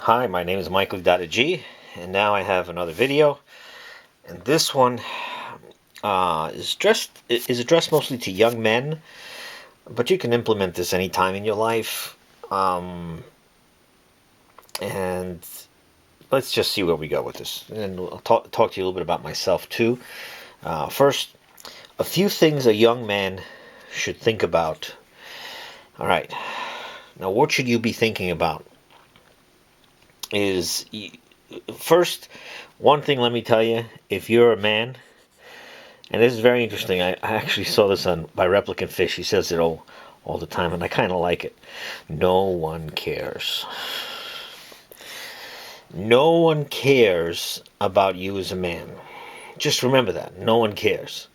Hi, my name is Michael G, and now I have another video, and this one is addressed mostly to young men, but you can implement this anytime in your life. And let's just see where we go with this, and I'll talk to you a little bit about myself too. First, a few things a young man should think about. All right, now what should you be thinking about? Is first one thing, let me tell you, if you're a man, and this is very interesting. I actually saw this on by Replicant Fish. He says it all the time, and I kind of like it. No one cares. No one cares about you as a man. Just remember that. No one cares.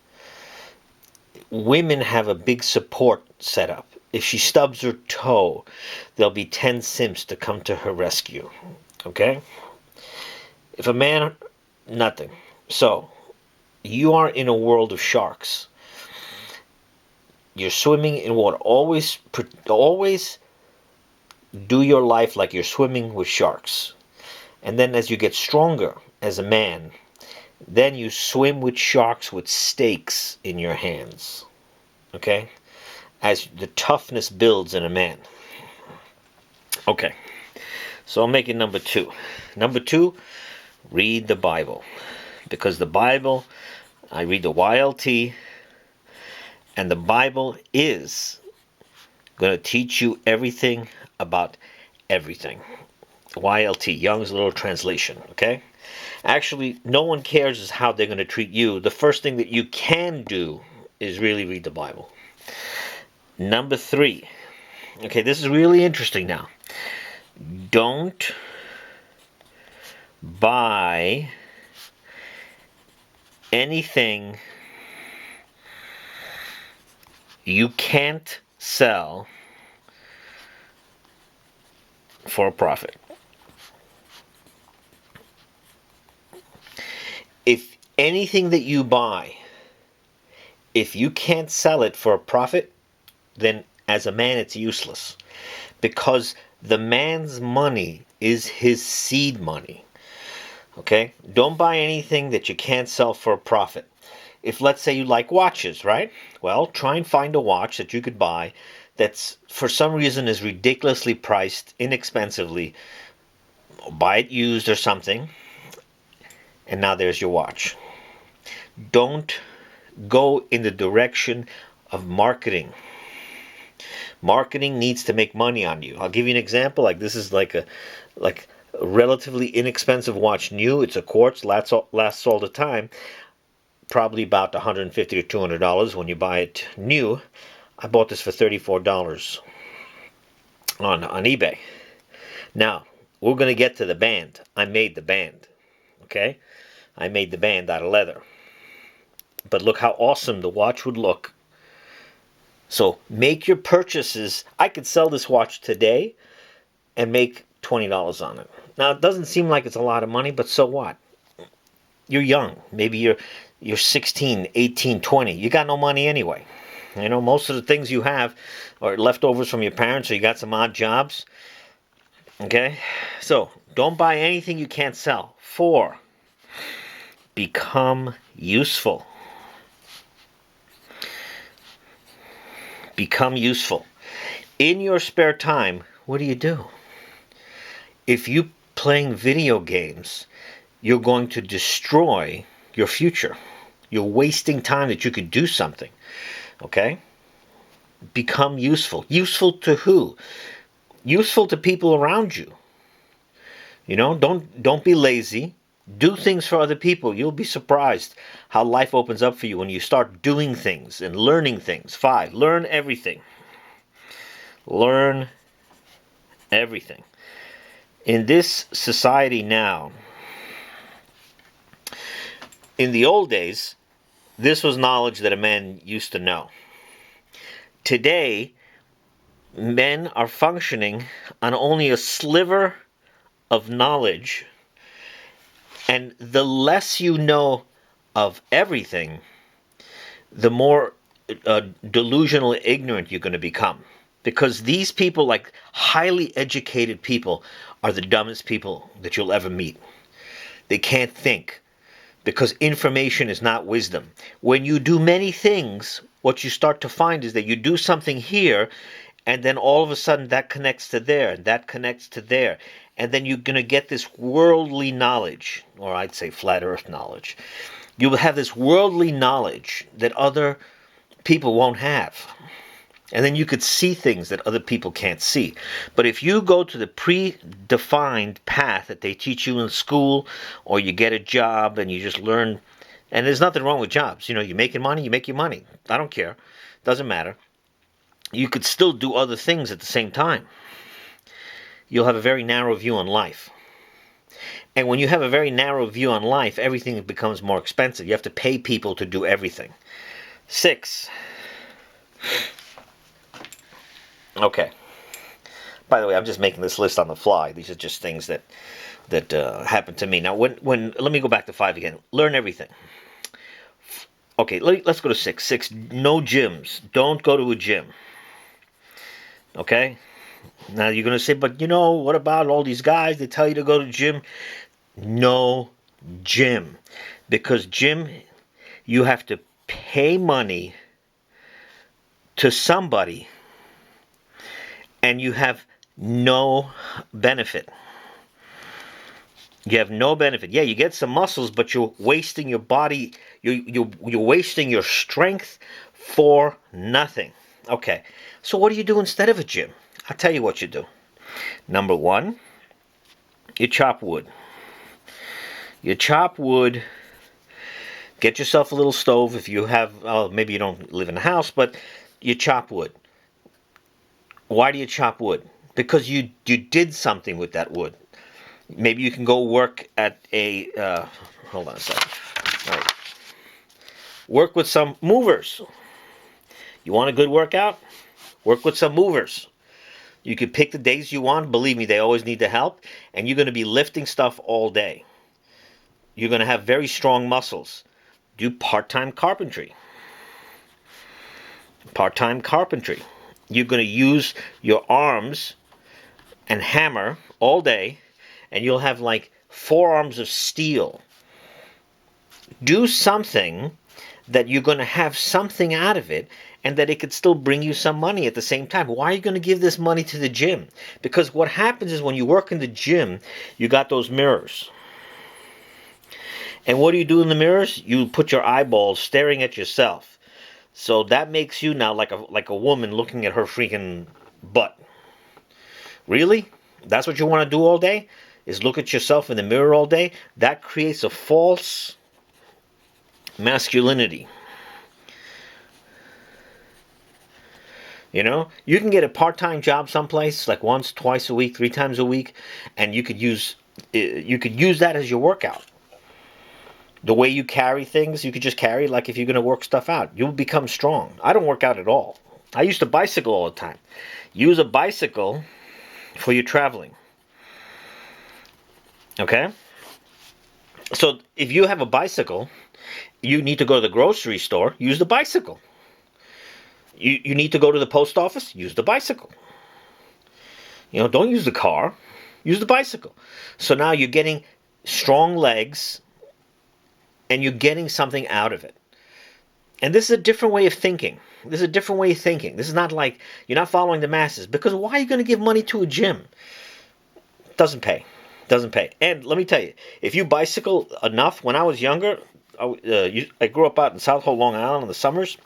Women have a big support set up. If she stubs her toe, there'll be 10 simps to come to her rescue. Okay? If a man, nothing. So, you are in a world of sharks. You're swimming in water. Always do your life like you're swimming with sharks. And then as you get stronger as a man, then you swim with sharks with stakes in your hands. Okay? As the toughness builds in a man. Okay. So I'm making number two. Number two, read the Bible. Because the Bible, I read the YLT, and the Bible is going to teach you everything about everything. YLT, Young's Little Translation, okay? Actually, no one cares is how they're going to treat you. The first thing that you can do is really read the Bible. Number three, okay, this is really interesting now. Don't buy anything you can't sell for a profit. If anything that you buy, if you can't sell it for a profit, then as a man it's useless. Because the man's money is his seed money. Okay? Don't buy anything that you can't sell for a profit. If, let's say, you like watches, right? Well, try and find a watch that you could buy that's for some reason is ridiculously priced, inexpensively. Buy it used or something, and now there's your watch. Don't go in the direction of marketing. Marketing needs to make money on you. I'll give you an example. Like this is like a relatively inexpensive watch, new. It's a quartz, lasts all the time. Probably about $150 to $200 when you buy it new. I bought this for $34 on eBay. Now, we're going to get to the band. I made the band. Okay? I made the band out of leather. But look how awesome the watch would look. So make your purchases. I could sell this watch today and make $20 on it. Now, it doesn't seem like it's a lot of money, but so what? You're young. Maybe you're 16, 18, 20. You got no money anyway. You know, most of the things you have are leftovers from your parents, or you got some odd jobs. Okay? So, don't buy anything you can't sell. 4, become useful. Become useful. In your spare time, what do? If you're playing video games, you're going to destroy your future. You're wasting time that you could do something. Okay? Become useful. Useful to who? Useful to people around you. You know, don't be lazy. Do things for other people. You'll be surprised how life opens up for you when you start doing things and learning things. 5, learn everything. Learn everything. In this society now, in the old days, this was knowledge that a man used to know. Today, men are functioning on only a sliver of knowledge, and the less you know of everything, the more delusional ignorant you're going to become. because these people, like highly educated people, are the dumbest people that you'll ever meet. They can't think because information is not wisdom. When you do many things, what you start to find is that you do something here, and then all of a sudden that connects to there, and that connects to there. And then you're going to get this worldly knowledge, or I'd say flat earth knowledge. You will have this worldly knowledge that other people won't have. And then you could see things that other people can't see. But if you go to the predefined path that they teach you in school, or you get a job and you just learn, and there's nothing wrong with jobs. You're making money, you make your money. I don't care. Doesn't matter. You could still do other things at the same time. You'll have a very narrow view on life. And when you have a very narrow view on life, everything becomes more expensive. You have to pay people to do everything. 6. Okay. By the way, I'm just making this list on the fly. These are just things that happen to me. Now, when let me go back to 5 again. Learn everything. Okay, let's go to 6. 6. No gyms. Don't go to a gym. Okay. Now you're gonna say, but what about all these guys? They tell you to go to gym. No gym, because gym, you have to pay money to somebody, and you have no benefit. You have no benefit. Yeah, you get some muscles, but you're wasting your body. You're wasting your strength for nothing. Okay, so what do you do instead of a gym? I'll tell you what you do. Number 1, you chop wood. You chop wood. Get yourself a little stove if you have. Maybe you don't live in a house, but you chop wood. Why do you chop wood? Because you did something with that wood. Maybe you can go work at a. Hold on a second. All right. Work with some movers. You want a good workout? Work with some movers. You can pick the days you want. Believe me, they always need the help. And you're going to be lifting stuff all day. You're going to have very strong muscles. Do part-time carpentry. Part-time carpentry. You're going to use your arms and hammer all day, and you'll have like 4 arms of steel. Do something that you're going to have something out of it, and that it could still bring you some money at the same time. Why are you going to give this money to the gym? Because what happens is when you work in the gym, you got those mirrors. And what do you do in the mirrors? You put your eyeballs staring at yourself. So that makes you now like a woman looking at her freaking butt. Really? That's what you want to do all day? Is look at yourself in the mirror all day? That creates a false masculinity. You can get a part-time job someplace, like once, twice a week, 3 times a week, and you could use that as your workout. The way you carry things, you could just carry like if you're going to work stuff out. You'll become strong. I don't work out at all. I used to bicycle all the time. Use a bicycle for your traveling. Okay? So if you have a bicycle, you need to go to the grocery store, use the bicycle. You need to go to the post office, use the bicycle. Don't use the car, use the bicycle. So now you're getting strong legs, and you're getting something out of it. And this is a different way of thinking. This is not like you're not following the masses. Because why are you going to give money to a gym? Doesn't pay. And let me tell you, if you bicycle enough, when I was younger, I grew up out in South Hole, Long Island in the summers,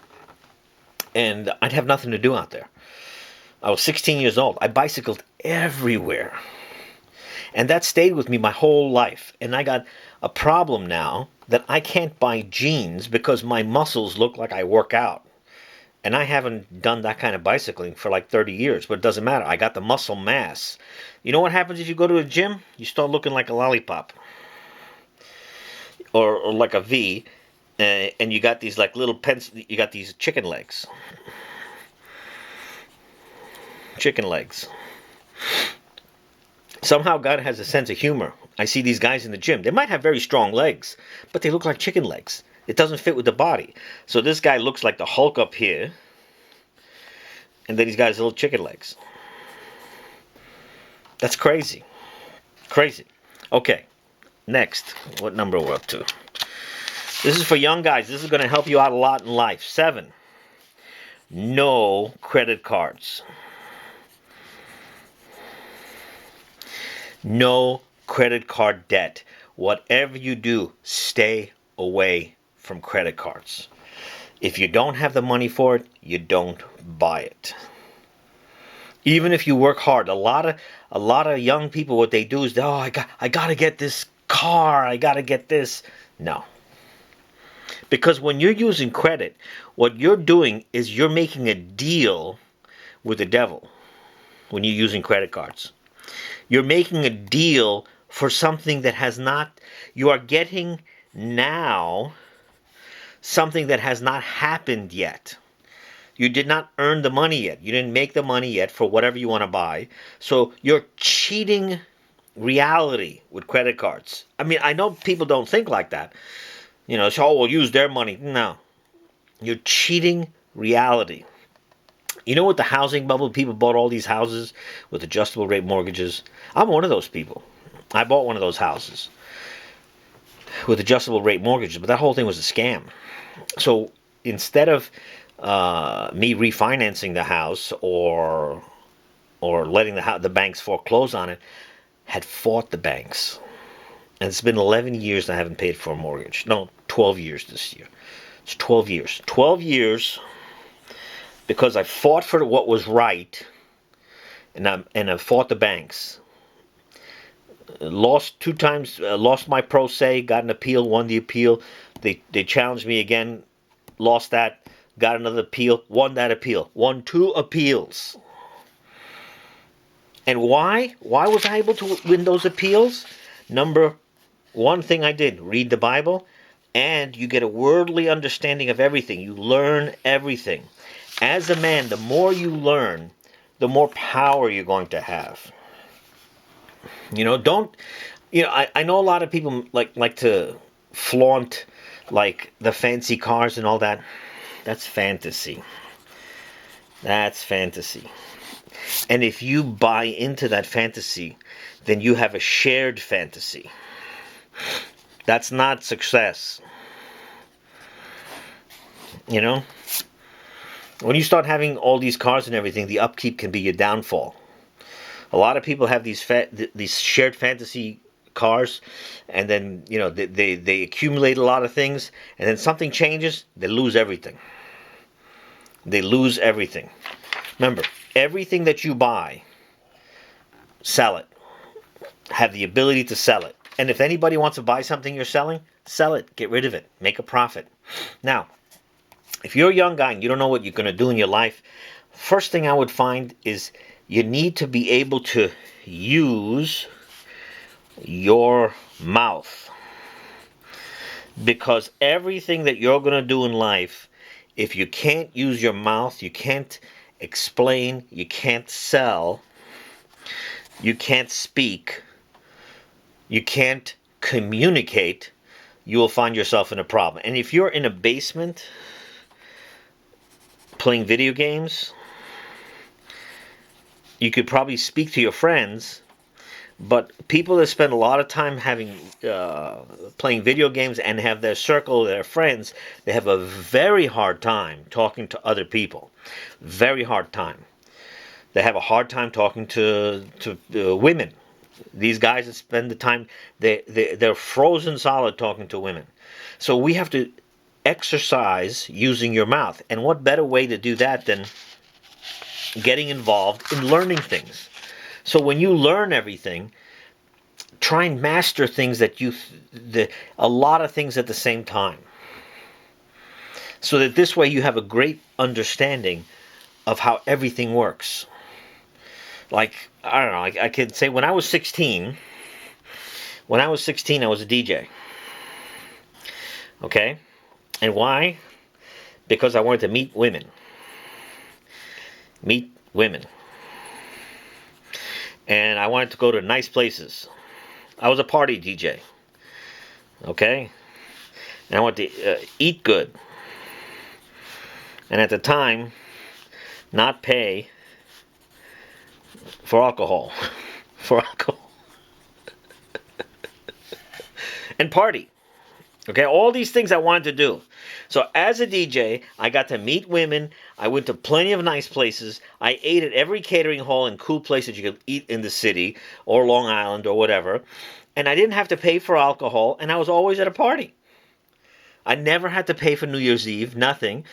and I'd have nothing to do out there. I was 16 years old. I bicycled everywhere. And that stayed with me my whole life. And I got a problem now that I can't buy jeans because my muscles look like I work out. And I haven't done that kind of bicycling for like 30 years, but it doesn't matter. I got the muscle mass. You know what happens if you go to a gym? You start looking like a lollipop. Or like a V. And you got these like little you got these chicken legs. Somehow God has a sense of humor. I see these guys in the gym. They might have very strong legs, but they look like chicken legs. It doesn't fit with the body. So this guy looks like the Hulk up here. and then he's got his little chicken legs. That's crazy. Crazy. Okay, next. What number we're up to? This is for young guys. This is going to help you out a lot in life. 7. No credit cards. No credit card debt. Whatever you do, stay away from credit cards. If you don't have the money for it, you don't buy it. Even if you work hard, a lot of young people, what they do is, I got to get this car, I got to get this. No. Because when you're using credit, what you're doing is you're making a deal with the devil when you're using credit cards. You're making a deal for something that has not, you are getting now something that has not happened yet. You did not earn the money yet. You didn't make the money yet for whatever you want to buy. So you're cheating reality with credit cards. I mean, I know people don't think like that. So we'll use their money. No. You're cheating reality. You know, with the housing bubble, people bought all these houses with adjustable rate mortgages. I'm one of those people. I bought one of those houses with adjustable rate mortgages, but that whole thing was a scam. So instead of me refinancing the house or letting the banks foreclose on it, had fought the banks. And it's been 11 years I haven't paid for a mortgage. No, 12 years this year. It's 12 years. 12 years because I fought for what was right, and I fought the banks. Lost 2 times, lost my pro se, got an appeal, won the appeal. They challenged me again, lost that, got another appeal, won that appeal. Won 2 appeals. And why? Why was I able to win those appeals? Number one thing I did, read the Bible, and you get a worldly understanding of everything. You learn everything. As a man, the more you learn, the more power you're going to have. I know a lot of people like to flaunt like the fancy cars and all that. That's fantasy. That's fantasy. And if you buy into that fantasy, then you have a shared fantasy. That's not success. When you start having all these cars and everything, the upkeep can be your downfall. A lot of people have these shared fantasy cars, and then they accumulate a lot of things, and then something changes, they lose everything. They lose everything. Remember, everything that you buy, sell it. Have the ability to sell it. And if anybody wants to buy something you're selling, sell it. Get rid of it. Make a profit. Now, if you're a young guy and you don't know what you're going to do in your life, first thing I would find is you need to be able to use your mouth. Because everything that you're going to do in life, if you can't use your mouth, you can't explain, you can't sell, you can't speak, you can't communicate, you will find yourself in a problem. And if you're in a basement playing video games, you could probably speak to your friends, but people that spend a lot of time playing video games and have their circle, their friends, they have a very hard time talking to other people. Very hard time. They have a hard time talking to women. These guys that spend the time, they're frozen solid talking to women. So we have to exercise using your mouth. And what better way to do that than getting involved in learning things? So when you learn everything, try and master things a lot of things at the same time. So that this way you have a great understanding of how everything works. Like, I don't know, I could say when I was 16, I was a DJ. Okay? And why? Because I wanted to meet women. And I wanted to go to nice places. I was a party DJ. Okay? And I wanted to eat good. And at the time, not pay for alcohol. For alcohol. And party. Okay, all these things I wanted to do. So as a DJ, I got to meet women. I went to plenty of nice places. I ate at every catering hall and cool place that you could eat in the city or Long Island or whatever. And I didn't have to pay for alcohol, and I was always at a party. I never had to pay for New Year's Eve, nothing.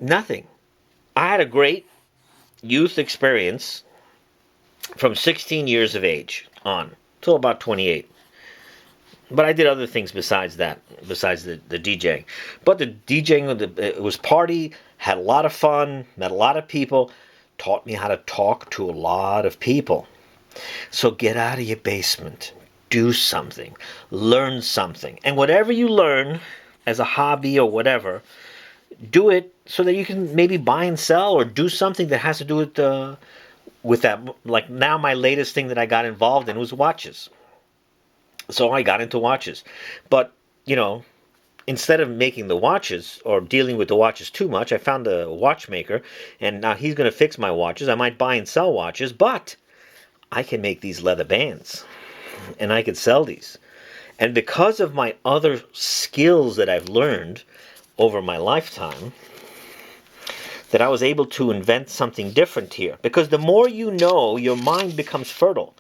Nothing. I had a great youth experience from 16 years of age on till about 28. But I did other things besides that, besides the DJing. But the DJing, it was party, had a lot of fun, met a lot of people, taught me how to talk to a lot of people. So get out of your basement, do something, learn something. And whatever you learn as a hobby or whatever, do it so that you can maybe buy and sell or do something that has to do with that. Like now my latest thing that I got involved in was watches. So I got into watches. But, instead of making the watches or dealing with the watches too much, I found a watchmaker, and now he's going to fix my watches. I might buy and sell watches, but I can make these leather bands, and I could sell these. And because of my other skills that I've learned over my lifetime, that I was able to invent something different here. Because the more you know, your mind becomes fertile.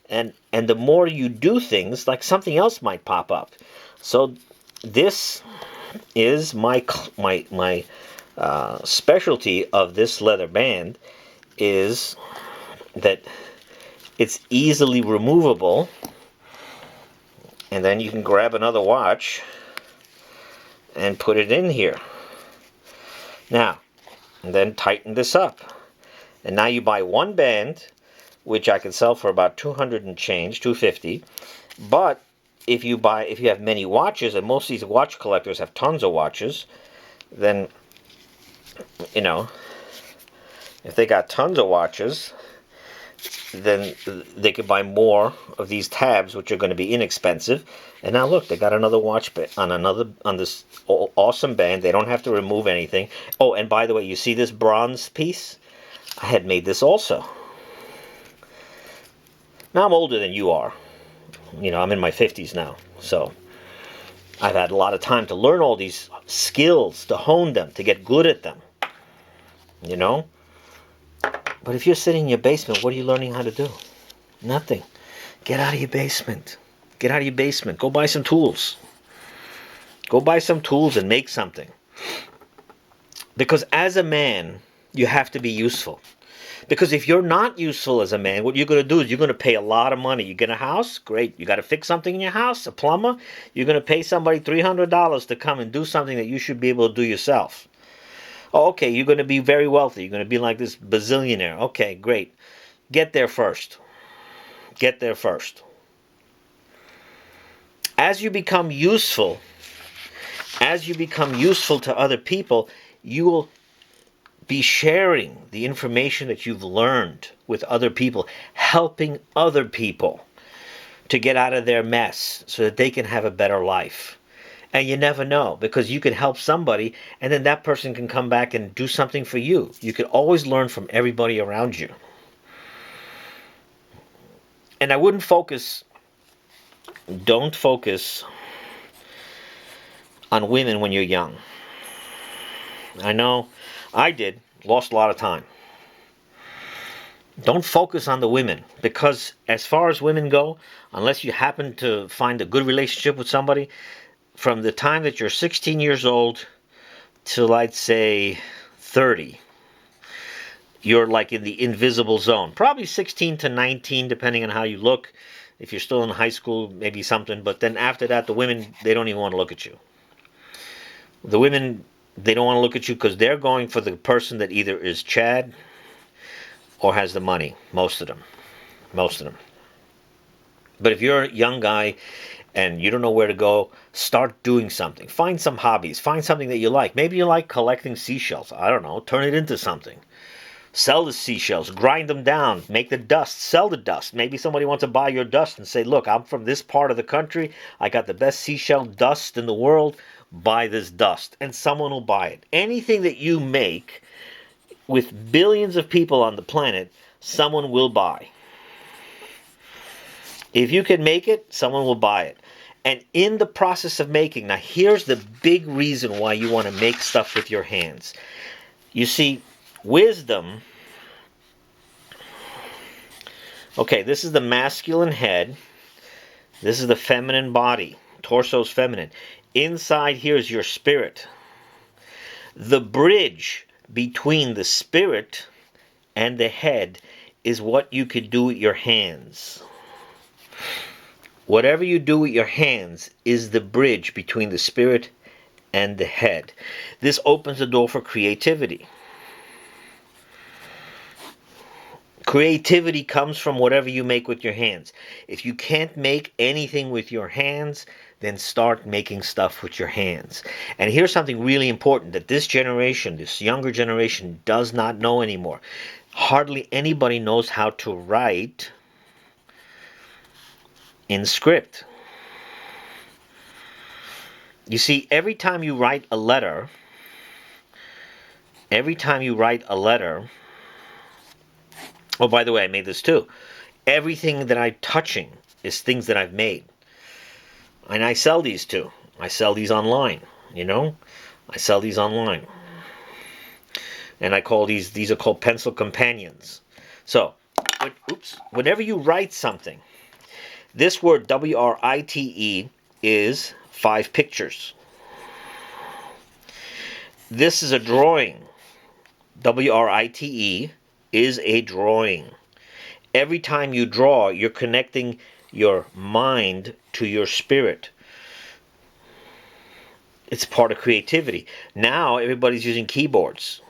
And the more you do things, like something else might pop up. So this is my specialty of this leather band, is that it's easily removable, and then you can grab another watch and put it in here. Now, and then tighten this up, and now you buy one band, which I can sell for about 200 and change, 250. But if you have many watches, and most of these watch collectors have tons of watches, then, if they got tons of watches, then they could buy more of these tabs, which are going to be inexpensive. And now look, they got another watch on this awesome band. They don't have to remove anything. Oh, and by the way, you see this bronze piece? I had made this also. Now I'm older than you are. I'm in my 50s now. So I've had a lot of time to learn all these skills, to hone them, to get good at them. But if you're sitting in your basement, what are you learning how to do? Nothing. Get out of your basement. Get out of your basement. Go buy some tools. Go buy some tools and make something. Because as a man, you have to be useful. Because if you're not useful as a man, what you're going to do is you're going to pay a lot of money. You get a house? Great. You got to fix something in your house? A plumber? You're going to pay somebody $300 to come and do something that you should be able to do yourself. Oh, okay, you're going to be very wealthy. You're going to be like this bazillionaire. Okay, great. Get there first. Get there first. As you become useful to other people, you will be sharing the information that you've learned with other people, helping other people to get out of their mess so that they can have a better life. And you never know, because you can help somebody and then that person can come back and do something for you. You can always learn from everybody around you. And don't focus on women when you're young. I know I did, lost a lot of time. Don't focus on the women, because as far as women go, unless you happen to find a good relationship with somebody, from the time that you're 16 years old till I'd say 30, you're like in the invisible zone. Probably 16 to 19, depending on how you look. If you're still in high school, maybe something. But then after that, the women, they don't even want to look at you. The women, they don't want to look at you because they're going for the person that either is Chad or has the money. Most of them. But if you're a young guy and you don't know where to go, start doing something. Find some hobbies. Find something that you like. Maybe you like collecting seashells. I don't know. Turn it into something. Sell the seashells. Grind them down. Make the dust. Sell the dust. Maybe somebody wants to buy your dust and say, look, I'm from this part of the country. I got the best seashell dust in the world. Buy this dust. And someone will buy it. Anything that you make with billions of people on the planet, someone will buy. If you can make it, someone will buy it. And in the process of making, now here's the big reason why you want to make stuff with your hands. You see, wisdom, okay, this is the masculine head. This is the feminine body. Torso's feminine. Inside here is your spirit. The bridge between the spirit and the head is what you could do with your hands. Whatever you do with your hands is the bridge between the spirit and the head. This opens the door for creativity. Creativity comes from whatever you make with your hands. If you can't make anything with your hands, then start making stuff with your hands. And here's something really important that this generation, this younger generation, does not know anymore. Hardly anybody knows how to write in script. You see, every time you write a letter, oh, by the way, I made this too. Everything that I'm touching is things that I've made. And I sell these too. I sell these online, you know? I sell these online. And I call these are called pencil companions. So, whenever you write something, this word W-R-I-T-E is 5 pictures. This is a drawing. W-R-I-T-E is a drawing. Every time you draw, you're connecting your mind to your spirit. It's part of creativity. Now everybody's using keyboards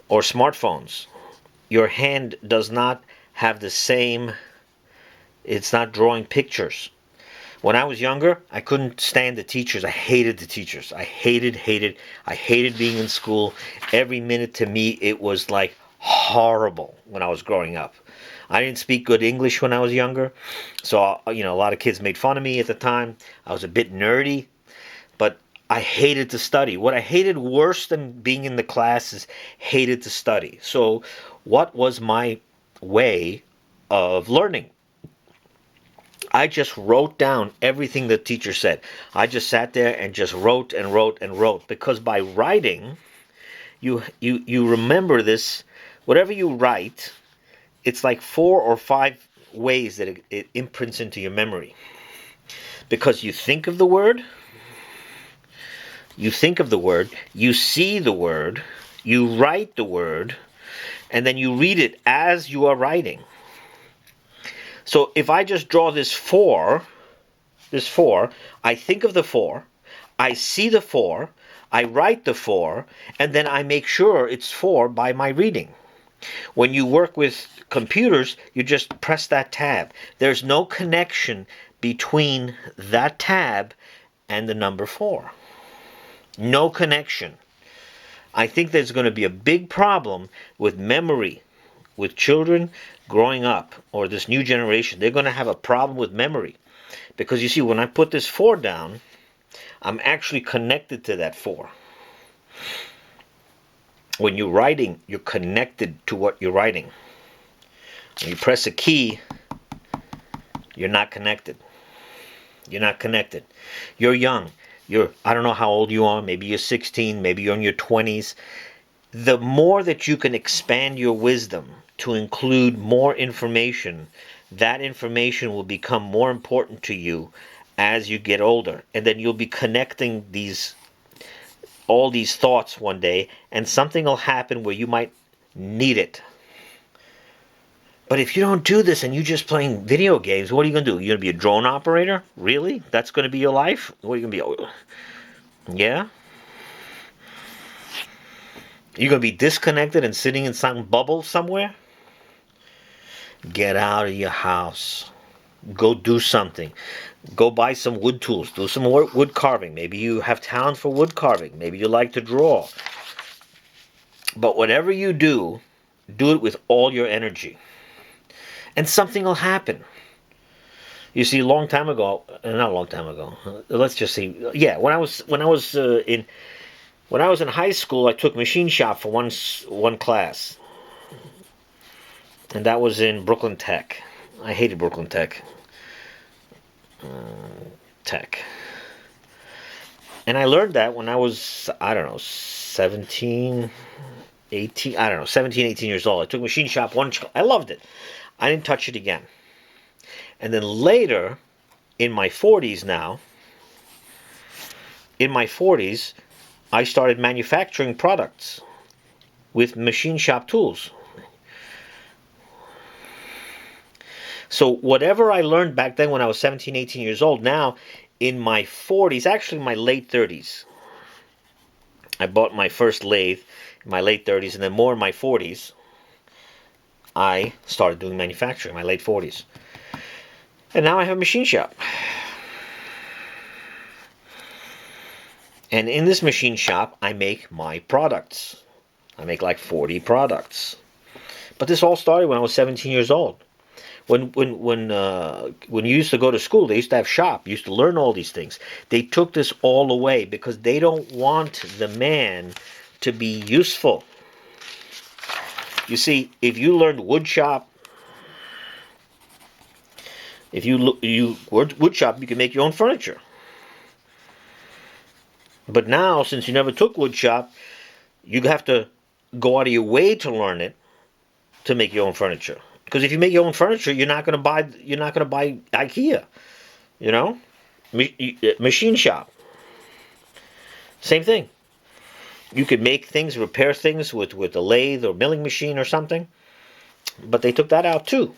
or smartphones. Your hand does not have the same, it's not drawing pictures. When I was younger, I couldn't stand the teachers. I hated the teachers. I hated being in school. Every minute to me, it was like horrible when I was growing up. I didn't speak good English when I was younger. So, you know, a lot of kids made fun of me at the time. I was a bit nerdy, but I hated to study. What I hated worse than being in the class is hated to study. So what was my way of learning? I just wrote down everything the teacher said. I just sat there and just wrote and wrote and wrote, because by writing, you remember this. Whatever you write, it's like 4 or 5 ways that it imprints into your memory. Because you think of the word, you see the word, you write the word, and then you read it as you are writing. So if I just draw this 4, I think of the 4, I see the 4, I write the 4, and then I make sure it's 4 by my reading. When you work with computers, you just press that tab. There's no connection between that tab and the number 4. No connection. I think there's going to be a big problem with memory with children growing up, or this new generation. They're going to have a problem with memory. Because you see, when I put this 4 down, I'm actually connected to that 4. When you're writing, you're connected to what you're writing. When you press a key, you're not connected. You're not connected. You're young. I don't know how old you are. Maybe you're 16. Maybe you're in your 20s. The more that you can expand your wisdom to include more information, that information will become more important to you as you get older. And then you'll be connecting all these thoughts one day, and something will happen where you might need it. But if you don't do this and you're just playing video games, what are you going to do? You're going to be a drone operator? Really? That's going to be your life? What are you going to be? Yeah? You're going to be disconnected and sitting in some bubble somewhere? Get out of your house. Go do something. Go buy some wood tools. Do some more wood carving. Maybe you have talent for wood carving. Maybe you like to draw. But whatever you do it with all your energy. And something will happen. You see, not a long time ago. Let's just see. Yeah, when I was When I was in high school, I took machine shop for one class, and that was in Brooklyn Tech. I hated Brooklyn Tech. Tech. And I learned that when I was, I don't know, 17, 18, I don't know, 17, 18 years old. I took machine shop I loved it. I didn't touch it again. And then later, in my 40s now, I started manufacturing products with machine shop tools. So whatever I learned back then when I was 17, 18 years old, now in my 40s, actually my late 30s, I bought my first lathe in my late 30s, and then more in my 40s, I started doing manufacturing in my late 40s. And now I have a machine shop. And in this machine shop, I make my products. I make like 40 products. But this all started when I was 17 years old. When you used to go to school, they used to have shop. You used to learn all these things. They took this all away because they don't want the man to be useful. You see, if you learned wood shop, wood shop, you can make your own furniture. But now, since you never took wood shop, you have to go out of your way to learn it to make your own furniture. Because if you make your own furniture, you're not going to buy IKEA, you know, machine shop. Same thing. You could make things, repair things with a lathe or milling machine or something, but they took that out too.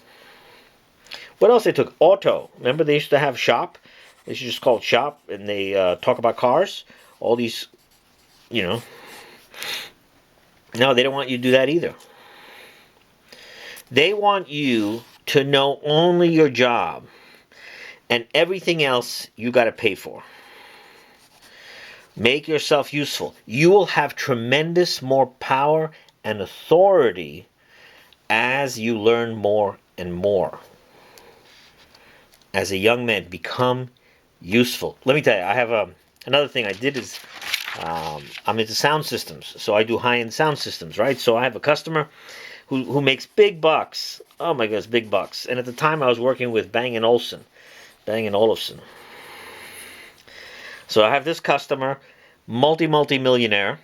What else they took? Auto. Remember they used to have shop. They used to just call it shop, and they talk about cars. All these, you know. No, they don't want you to do that either. They want you to know only your job, and everything else you got to pay for. Make yourself useful. You will have tremendous more power and authority as you learn more and more. As a young man, become useful. Let me tell you, I have another thing I did is I'm into sound systems, so I do high-end sound systems, right? So I have a customer who makes big bucks. Oh my goodness, big bucks. And at the time I was working with Bang & Olufsen. So I have this customer, multi-millionaire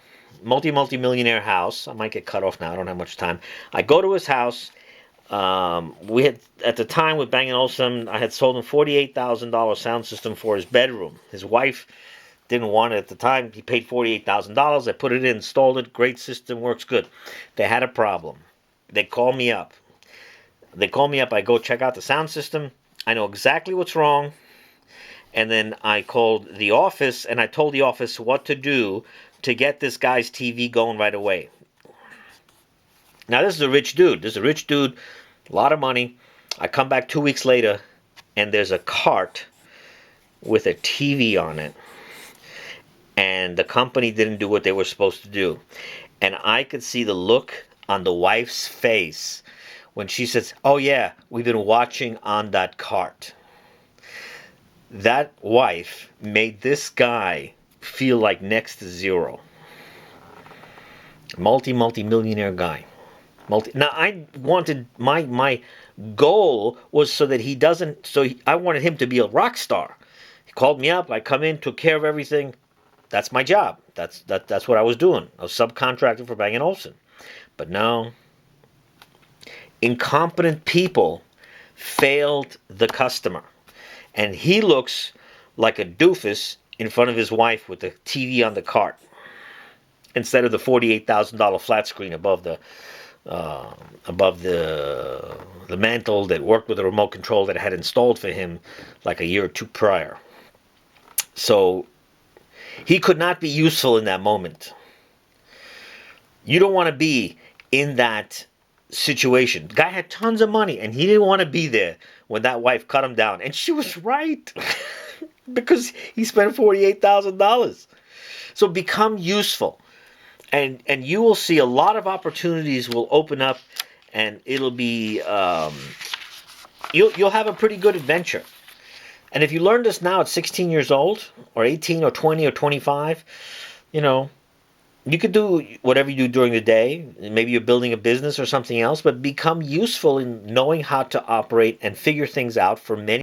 house. I might get cut off now, I don't have much time. I go to his house. We had, at the time with Bang & Olufsen, I had sold him $48,000 sound system for his bedroom. His wife didn't want it at the time. He paid $48,000. I put it in, installed it. Great system, works good. They had a problem. They call me up. I go check out the sound system. I know exactly what's wrong. And then I called the office, and I told the office what to do to get this guy's TV going right away. Now, this is a rich dude. A lot of money. I come back 2 weeks later, and there's a cart with a TV on it. And the company didn't do what they were supposed to do. And I could see the look on the wife's face when she says, "Oh yeah, we've been watching on that cart." That wife made this guy feel like next to zero. Multi-millionaire guy. Now I wanted my goal was so that he doesn't. I wanted him to be a rock star. He called me up. I come in, took care of everything. That's my job. That's what I was doing. I was subcontracting for Bang & Olufsen. But no, incompetent people failed the customer. And he looks like a doofus in front of his wife with the TV on the cart instead of the $48,000 flat screen above the mantle that worked with a remote control that I had installed for him like a year or two prior. So he could not be useful in that moment. You don't want to be in that situation. The guy had tons of money, and he didn't want to be there when that wife cut him down. And she was right. Because he spent $48,000. So become useful. And you will see a lot of opportunities will open up, and it'll be you'll have a pretty good adventure. And if you learn this now at 16 years old, or 18, or 20, or 25, you know, You could do whatever you do during the day. Maybe you're building a business or something else, but become useful in knowing how to operate and figure things out for many